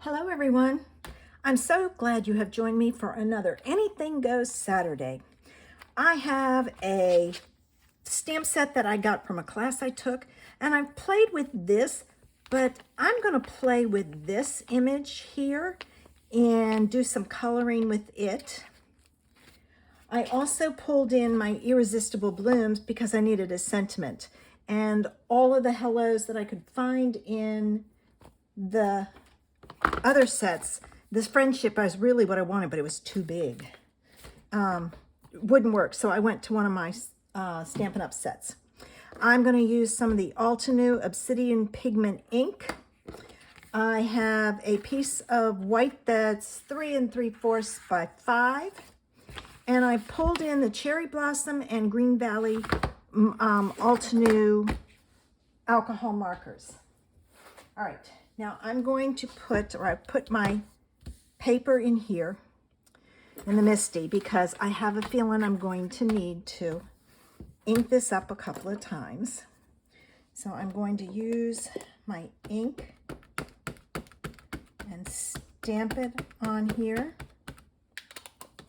Hello everyone. I'm so glad you have joined me for another Anything Goes Saturday. I have a stamp set that I got from a class I took, and I've played with this, but I'm going to play with this image here and do some coloring with it. I also pulled in my Irresistible Blooms because I needed a sentiment, and all of the hellos that I could find in the other sets. This friendship was really what I wanted, but it was too big. Wouldn't work, so I went to one of my Stampin' Up! Sets. I'm going to use some of the Altenew Obsidian Pigment ink. I have a piece of white that's 3 3/4 by 5. And I pulled in the Cherry Blossom and Green Valley Altenew alcohol markers. All right. Now I'm going to I put my paper in here in the Misty because I have a feeling I'm going to need to ink this up a couple of times. So I'm going to use my ink and stamp it on here.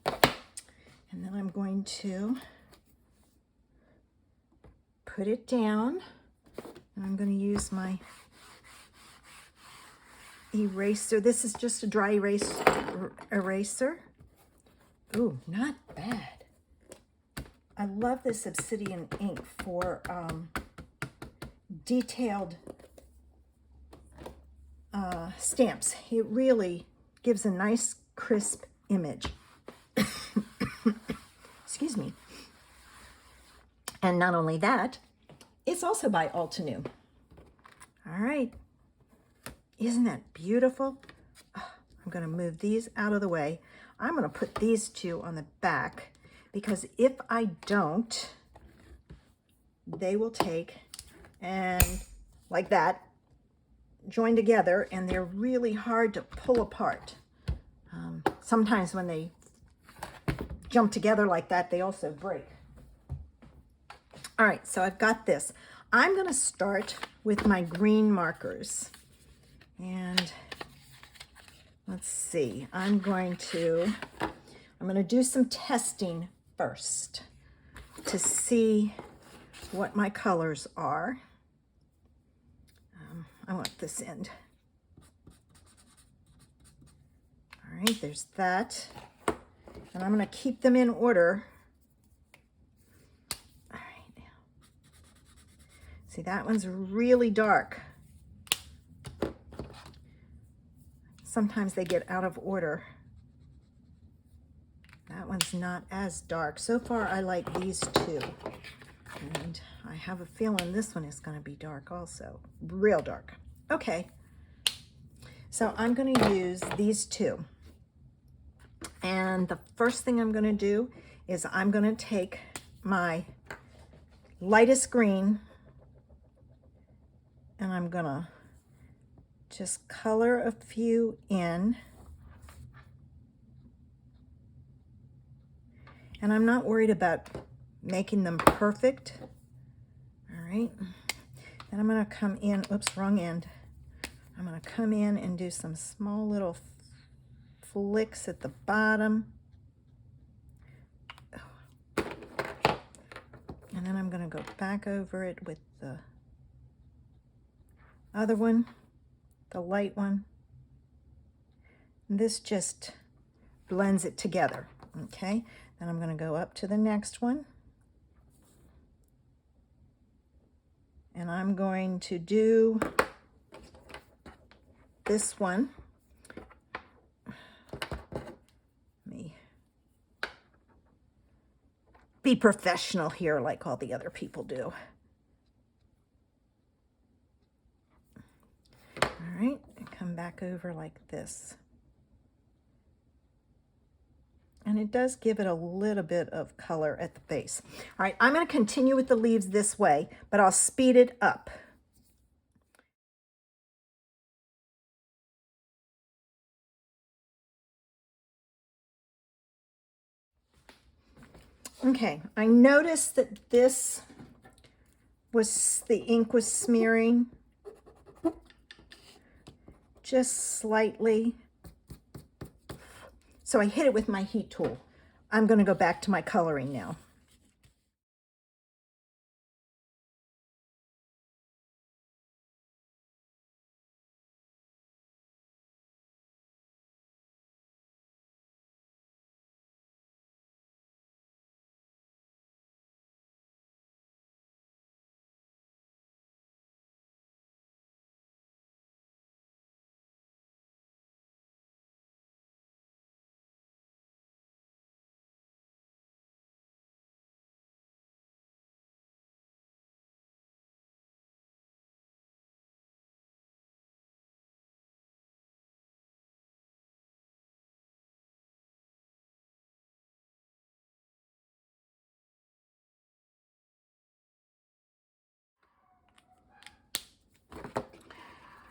And then I'm going to put it down. And I'm going to use my eraser. This is just a dry eraser. Ooh, not bad. I love this obsidian ink for detailed stamps. It really gives a nice crisp image. Excuse me. And not only that, it's also by Altenew. All right. Isn't that beautiful? Oh, I'm going to move these out of the way. I'm going to put these two on the back because if I don't, they will take and like that, join together, and they're really hard to pull apart. Sometimes when they jump together like that, they also break. All right, so I've got this. I'm going to start with my green markers. And let's see, I'm going to do some testing first to see what my colors are. I want this end. All right, there's that. And I'm going to keep them in order. All right, now. See, that one's really dark. Sometimes they get out of order. That one's not as dark. So far, I like these two. And I have a feeling this one is going to be dark also. Real dark. Okay. So I'm going to use these two. And the first thing I'm going to do is I'm going to take my lightest green and I'm going to just color a few in. And I'm not worried about making them perfect. All right. Then I'm going to come in, oops, wrong end. I'm going to come in and do some small little flicks at the bottom. And then I'm going to go back over it with the other one, the light one. And this just blends it together, okay? Then I'm going to go up to the next one. And I'm going to do this one. Let me be professional here like all the other people do. All right, and come back over like this. And it does give it a little bit of color at the base. All right, I'm going to continue with the leaves this way, but I'll speed it up. Okay, I noticed that this was, the ink was smearing. just slightly. So I hit it with my heat tool. I'm going to go back to my coloring now.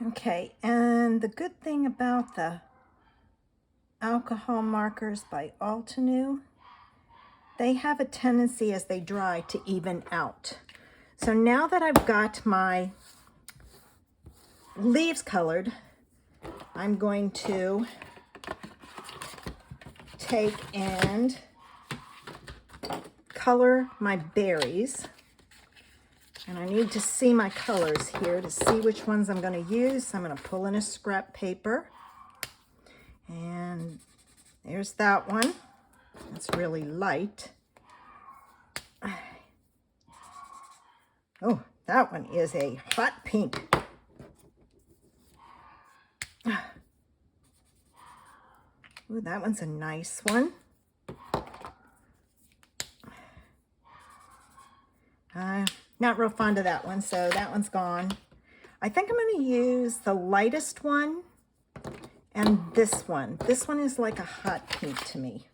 Okay, and the good thing about the alcohol markers by Altenew, they have a tendency as they dry to even out. So now that I've got my leaves colored, I'm going to take and color my berries. And I need to see my colors here to see which ones I'm going to use. So I'm going to pull in a scrap paper. And there's that one. It's really light. Oh, that one is a hot pink. Ooh, that one's a nice one. Not real fond of that one, so that one's gone. I think I'm going to use the lightest one and this one. This one is like a hot pink to me.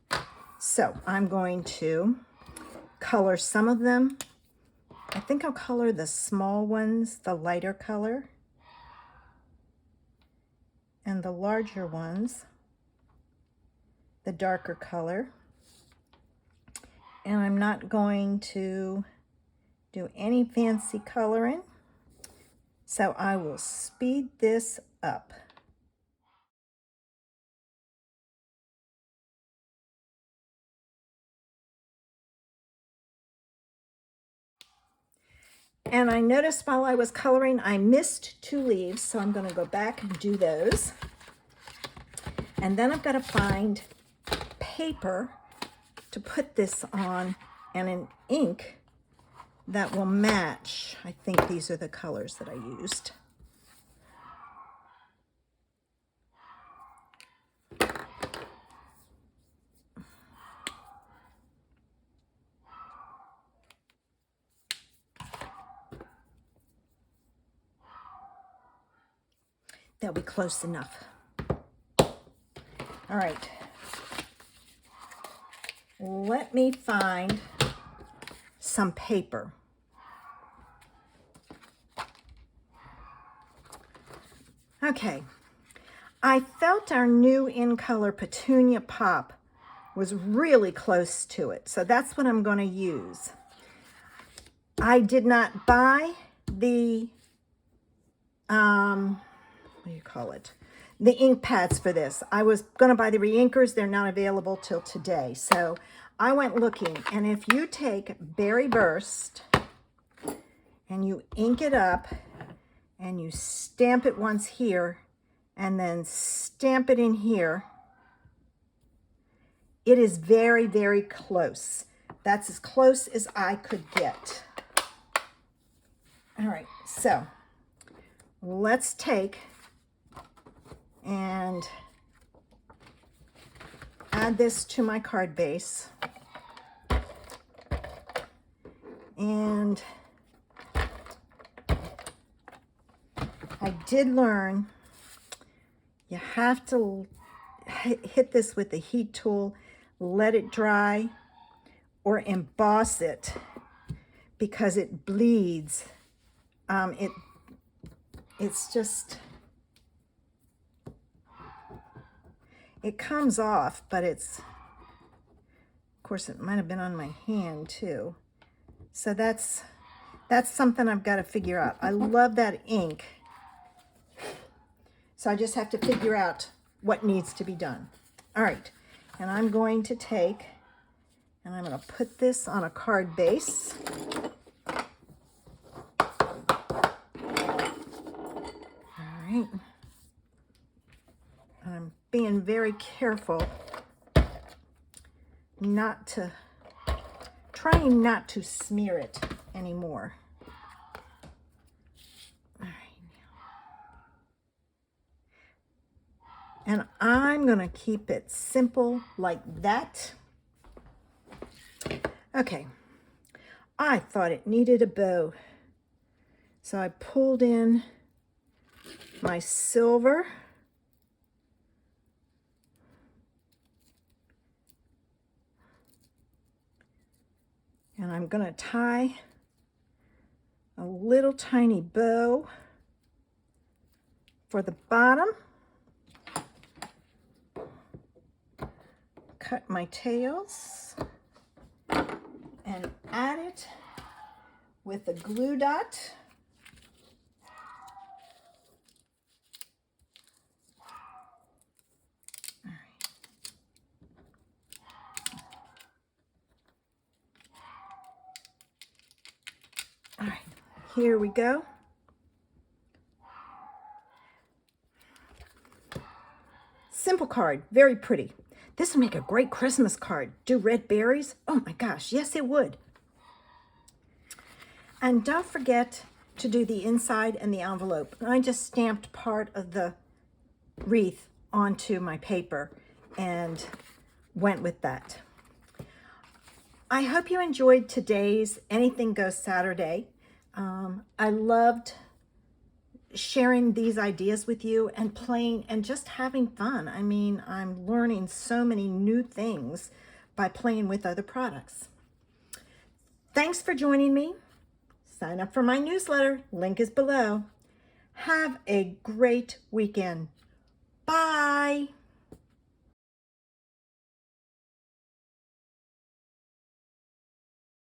So I'm going to color some of them. I think I'll color the small ones, the lighter color, and the larger ones, the darker color. And I'm not going to do any fancy coloring, so I will speed this up. And I noticed while I was coloring, I missed 2 leaves, so I'm going to go back and do those. And then I've got to find paper to put this on and an ink that will match. I think these are the colors that I used. That'll be close enough. All right. Let me find some paper. Okay. I felt our new In Color Petunia Pop was really close to it, so that's what I'm going to use. I did not buy the, what do you call it? The ink pads for this. I was going to buy the reinkers. They're not available till today. So I went looking, and if you take Berry Burst and you ink it up and you stamp it once here and then stamp it in here, it is very, very close. That's as close as I could get. All right, so let's take and add this to my card base. And I did learn you have to hit this with the heat tool, let it dry, or emboss it because it bleeds. It's just, it comes off, but it's, of course, it might have been on my hand too. So that's something I've got to figure out. I love that ink. So I just have to figure out what needs to be done. All right, and I'm going to take, and I'm going to put this on a card base. All right. I'm being very careful trying not to smear it anymore. All right. And I'm going to keep it simple like that. Okay. I thought it needed a bow. So I pulled in my silver. And I'm going to tie a little tiny bow for the bottom. Cut my tails and add it with a glue dot. All right, here we go. Simple card, very pretty. This would make a great Christmas card. Do red berries? Oh my gosh, yes it would. And don't forget to do the inside and the envelope. I just stamped part of the wreath onto my paper and went with that. I hope you enjoyed today's Anything Goes Saturday. I loved sharing these ideas with you and playing and just having fun. I mean, I'm learning so many new things by playing with other products. Thanks for joining me. Sign up for my newsletter. Link is below. Have a great weekend. Bye.